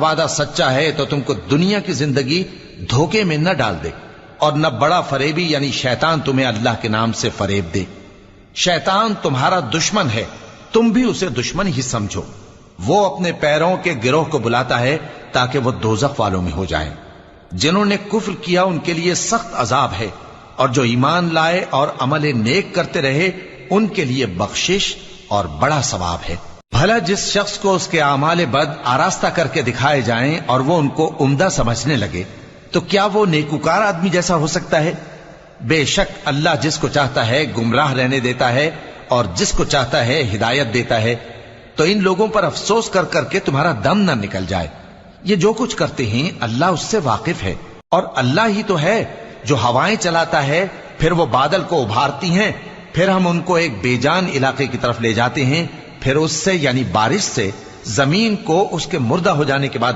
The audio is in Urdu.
وعدہ سچا ہے تو تم کو دنیا کی زندگی دھوکے میں نہ ڈال دے، اور نہ بڑا فریبی یعنی شیطان تمہیں اللہ کے نام سے فریب دے۔ شیطان تمہارا دشمن ہے، تم بھی اسے دشمن ہی سمجھو۔ وہ اپنے پیروں کے گروہ کو بلاتا ہے تاکہ وہ دوزخ والوں میں ہو جائیں۔ جنہوں نے کفر کیا ان کے لیے سخت عذاب ہے، اور جو ایمان لائے اور عمل نیک کرتے رہے ان کے لیے بخشش اور بڑا ثواب ہے۔ بھلا جس شخص کو اس کے اعمال بد آراستہ کر کے دکھائے جائیں اور وہ ان کو عمدہ سمجھنے لگے تو کیا وہ نیکوکار آدمی جیسا ہو سکتا ہے؟ بے شک اللہ جس کو چاہتا ہے گمراہ رہنے دیتا ہے اور جس کو چاہتا ہے ہدایت دیتا ہے۔ تو ان لوگوں پر افسوس کر کر کے تمہارا دم نہ نکل جائے۔ یہ جو کچھ کرتے ہیں اللہ اس سے واقف ہے، اور اللہ ہی تو ہے جو ہوائیں چلاتا ہے، پھر وہ بادل کو ابھارتی ہیں، پھر ہم ان کو ایک بے جان علاقے کی طرف لے جاتے ہیں، پھر اس سے یعنی بارش سے زمین کو اس کے مردہ ہو جانے کے بعد